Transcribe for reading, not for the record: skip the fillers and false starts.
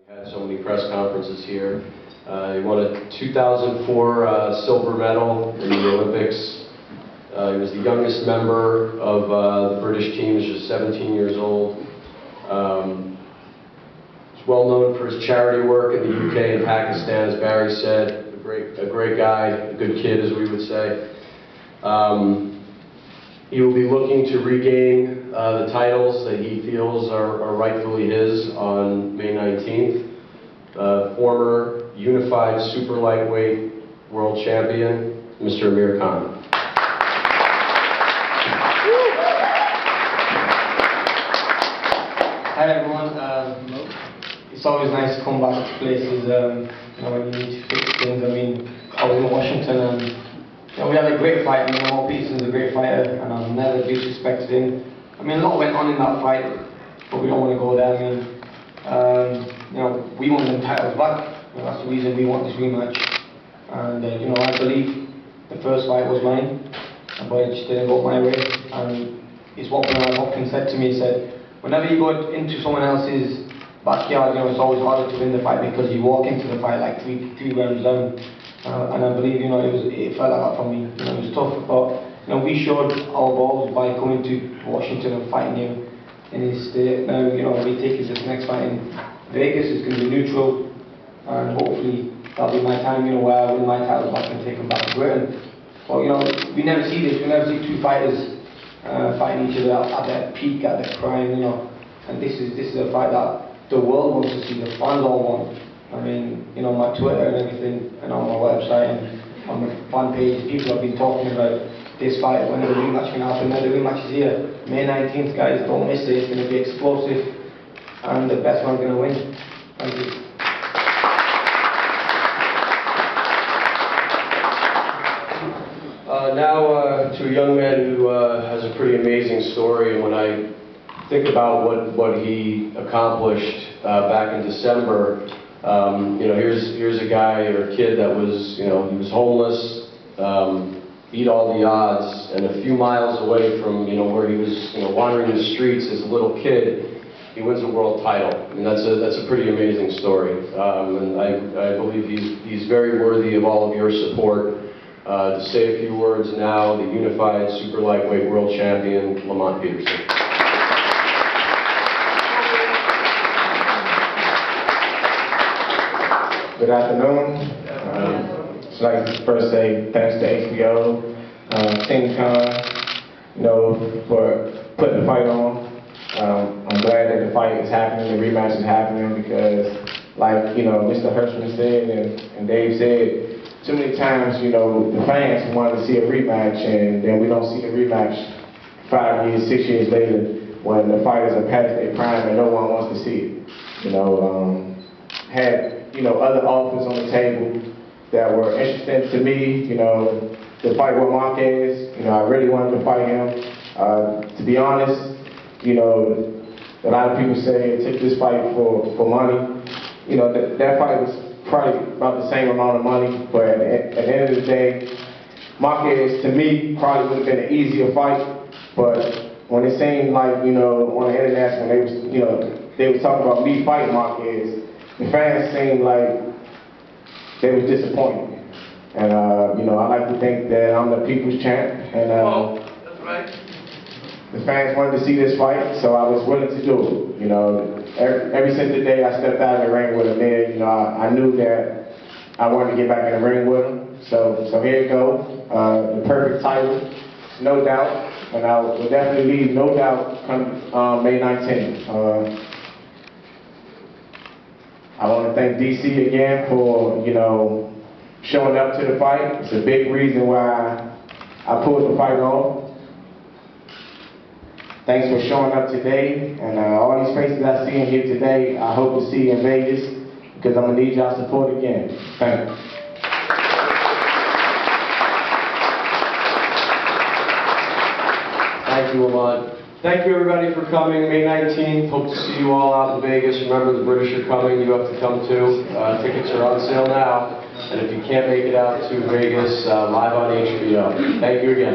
Had so many press conferences here. He won a 2004 silver medal in the Olympics. He was the youngest member of the British team. He was just 17 years old. He's well known for his charity work in the UK and Pakistan, as Barry said. A great guy, a good kid, as we would say. He will be looking to regain the titles that he feels are rightfully his on May 19th. Former unified super lightweight world champion, Mr. Amir Khan. Hi everyone. It's always nice to come back to places when you need to fix things. I mean, I was in Washington and we had a great fight. I mean, Peterson's a great fighter and I've never disrespected him. I mean, a lot went on in that fight, but we don't want to go there. I mean, we want them titles back. That's the reason we want this rematch. And I believe the first fight was mine, but it just didn't go my way. And it's what Bernard Hopkins said to me. He said, whenever you go into someone else's backyard, it's always harder to win the fight because you walk into the fight like three rounds down. And I believe, it felt like that for me. It was tough, but we showed our balls by coming to Washington and fighting him in his state. Now, we take this next fight in Vegas. It's going to be neutral, and hopefully that'll be my time, where I win my titles back and take them back to Britain. But we never see this. We never see two fighters fighting each other at their peak, at their prime, And this is a fight that the world wants to see. The fans all want. I mean, my Twitter and everything, and on my website and on my fan page, people have been talking about this fight, when the rematch can happen. Now the rematch is here, May 19th, guys. Don't miss it. It's going to be explosive, and the best one's going to win. Thank you. Now to a young man who has a pretty amazing story, and when I think about what he accomplished back in December, here's a guy or a kid that was, he was homeless, beat all the odds, and a few miles away from, where he was, wandering the streets as a little kid, he wins a world title. I mean, that's a pretty amazing story, and I believe he's very worthy of all of your support. To say a few words now, the unified super lightweight world champion, Lamont Peterson. Good afternoon. I'd like to first say thanks to HBO, Team Khan, for putting the fight on. I'm glad that the fight is happening, the rematch is happening, because like, Mr. Hirschman said and Dave said, too many times, the fans want to see a rematch, and then we don't see the rematch 5 years, 6 years later, when the fighters are past their prime and no one wants to see it. Had other offers on the table that were interesting to me. The fight with Marquez, I really wanted to fight him. To be honest, a lot of people say it took this fight for money. That fight was probably about the same amount of money, but at the end of the day, Marquez, to me, probably would have been an easier fight. But when it seemed like, on the international, they was talking about me fighting Marquez, the fans seemed like they was disappointed. And, I like to think that I'm the people's champ. And That's right. The fans wanted to see this fight, so I was willing to do it. Ever since the day I stepped out of the ring with him there, I knew that I wanted to get back in the ring with him. So here you go, the perfect title, no doubt. And I will definitely leave no doubt come May 19th. I want to thank DC again for, showing up to the fight. It's a big reason why I pulled the fight off. Thanks for showing up today, and all these faces I see in here today, I hope to see in Vegas, because I'm going to need y'all support again. Thank you. Thank you, Lamont. Thank you, everybody, for coming. May 19th. Hope to see you all out in Vegas. Remember, the British are coming. You have to come too. Tickets are on sale now. And if you can't make it out to Vegas, live on HBO. Thank you again.